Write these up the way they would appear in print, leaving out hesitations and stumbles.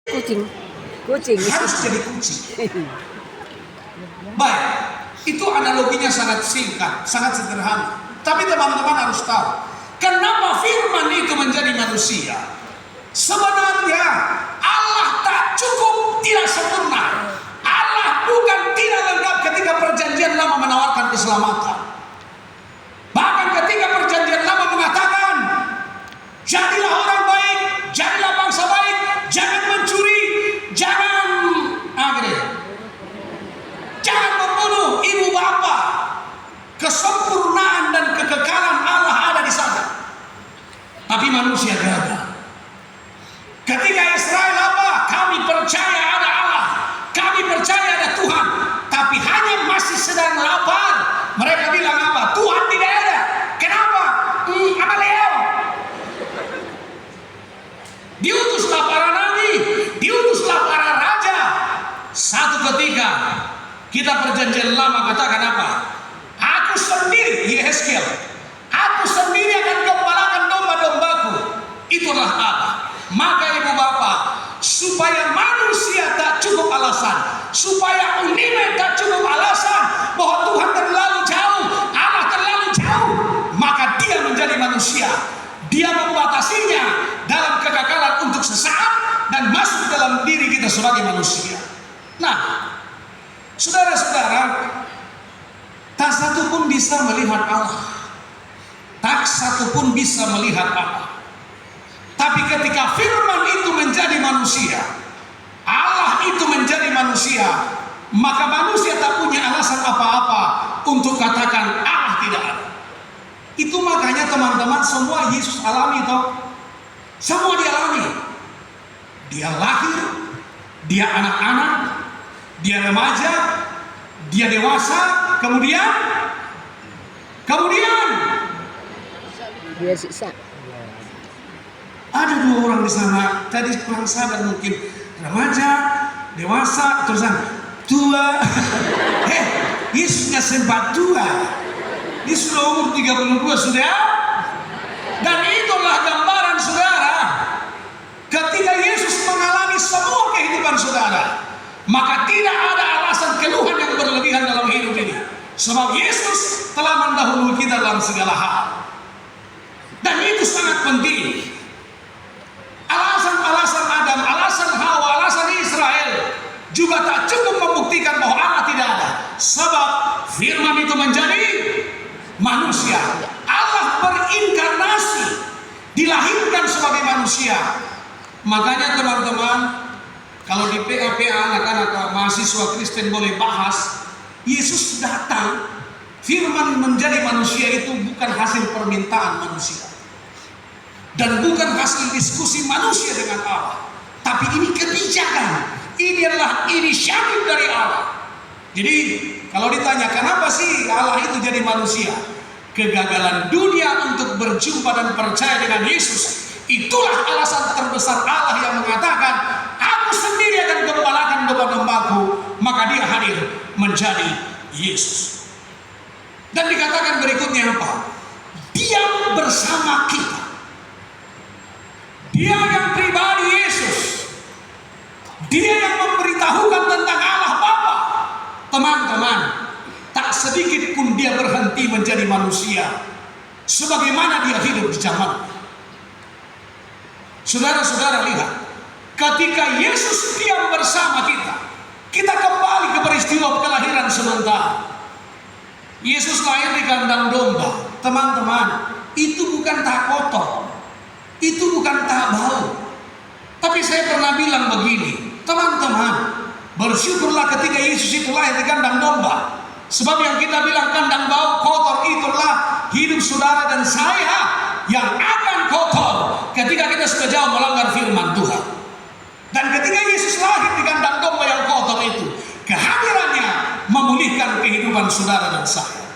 Kucing. Kucing. Harus jadi kucing. Baik, itu analoginya sangat singkat, sangat sederhana. Tapi teman-teman harus tahu, kenapa firman itu menjadi manusia? Sebenarnya Allah tak cukup, tidak sempurna. Allah bukan tidak lengkap ketika perjanjian lama menawarkan keselamatan. Bahkan ketika perjanjian lama mengatakan, jadilah orang baik, jadilah bangsa baik, jangan mencuri, jangan membunuh ibu bapa. Kesempurnaan dan kekekalan Allah ada di sana. Tapi manusia gagal. Ketika Israel apa? Kami percaya ada Allah, kami percaya ada Tuhan, tapi hanya masih sedang lapar. Mereka bilang apa? Tuhan tidak ada. Kenapa? Amaleo. Diutuslah para nabi, diutuslah para raja. Satu ketika kita perjanjian lama katakan apa? Aku sendiri, Yehezkiel, aku sendiri akan gembalakan domba-dombaku. Itulah Allah. Maka ibu bapak, supaya manusia tak cukup alasan, supaya Unime tak cukup alasan bahwa Tuhan terlalu jauh, Allah terlalu jauh, maka dia menjadi manusia. Dia membatasinya dalam kekekalan untuk sesaat dan masuk dalam diri kita sebagai manusia. Nah, saudara-saudara, tak satu pun bisa melihat Allah, tak satu pun bisa melihat Allah. Tapi ketika firman itu menjadi manusia, Allah itu menjadi manusia, maka manusia tak punya alasan apa-apa untuk katakan Allah tidak ada. Itu makanya teman-teman, semua Yesus alami toh. Semua dialami. Dia lahir, dia anak-anak, dia remaja, dia dewasa, kemudian Dia siksa. ada dua orang di sana, tadi kurang sadar mungkin, remaja, dewasa, terusan tua. Yesusnya sempat tua. Dia sudah umur 32 sudah. Dan itulah gambaran saudara. Ketika Yesus mengalami semua kehidupan saudara, maka tidak ada alasan keluhan yang berlebihan dalam hidup ini. Sebab Yesus telah mendahului kita dalam segala hal. Dan itu sangat penting. Alasan-alasan Adam, alasan Hawa, alasan Israel juga tak cukup membuktikan bahwa Allah tidak ada. Sebab firman itu menjadi manusia. Allah berinkarnasi, dilahirkan sebagai manusia. Makanya teman-teman, kalau di PA anak-anak mahasiswa Kristen boleh bahas, Yesus datang, firman menjadi manusia itu bukan hasil permintaan manusia. Dan bukan hasil diskusi manusia dengan Allah, tapi ini kebijakan, ini adalah inisiatif dari Allah. Jadi kalau ditanya kenapa sih Allah itu jadi manusia, kegagalan dunia untuk berjumpa dan percaya dengan Yesus, itulah alasan terbesar Allah yang mengatakan, aku sendiri akan gembalakan domba-dombaku. Maka dia hadir menjadi Yesus. Dan dikatakan berikutnya apa? Dia bersama kita. Dia yang pribadi Yesus. Dia yang memberitahukan tentang Allah Bapa. Teman-teman, tak sedikit pun dia berhenti menjadi manusia, sebagaimana dia hidup di zaman. Saudara-saudara lihat, ketika Yesus diam bersama kita, kita kembali ke peristiwa kelahiran sementara. Yesus lahir di kandang domba. Teman-teman, itu bukan tak kotor, itu bukan tak bau. Tapi saya pernah bilang begini, teman-teman, bersyukurlah ketika Yesus itu lahir di kandang domba. Sebab yang kita bilang kandang bau, kotor, itulah hidup saudara dan saya yang akan kotor ketika kita sudah jauh melanggar firman Tuhan. Dan ketika Yesus lahir di kandang domba yang kotor itu, kehadirannya memulihkan kehidupan saudara dan saya.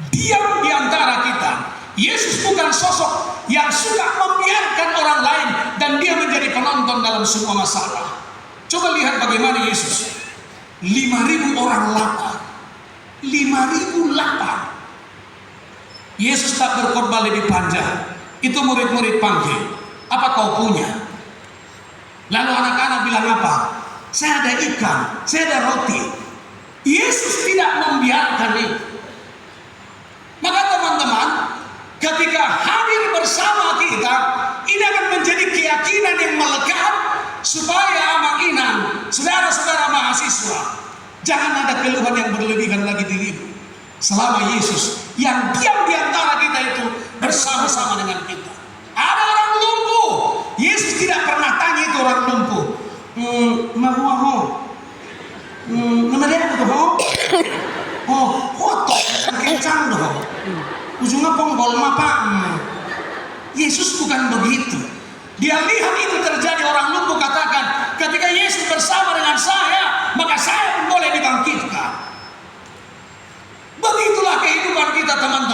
Diam di antara kita. Yesus bukan sosok yang suka membiarkan orang lain dan dia menjadi penonton dalam semua masalah. Coba lihat bagaimana Yesus. 5.000 orang lapar. 5.000 lapar. Yesus tak berkorban lebih panjang. Itu murid-murid panggil. Apa kau punya? Lalu anak-anak bilang apa? Saya ada ikan, saya ada roti. Yesus tidak membiarkan itu. Maka teman-teman, ketika hadir bersama kita, ini akan menjadi keyakinan yang melekat supaya amak inang, saudara-saudara mahasiswa, jangan ada keluhan yang berlebihan lagi dirimu. Selama Yesus yang diam di antara kita itu bersama-sama dengan kita. Ada orang lumpuh, Yesus tidak pernah tanya itu orang lumpuh. Nama dia apa tuh? Kotor, kencang dong. Ujungnya ponggol mapa. Yesus bukan begitu. Dia lihat itu terjadi, orang lumpuh katakan, ketika Yesus bersama dengan saya, maka saya pun boleh dibangkitkan. Begitulah kehidupan kita, teman-teman.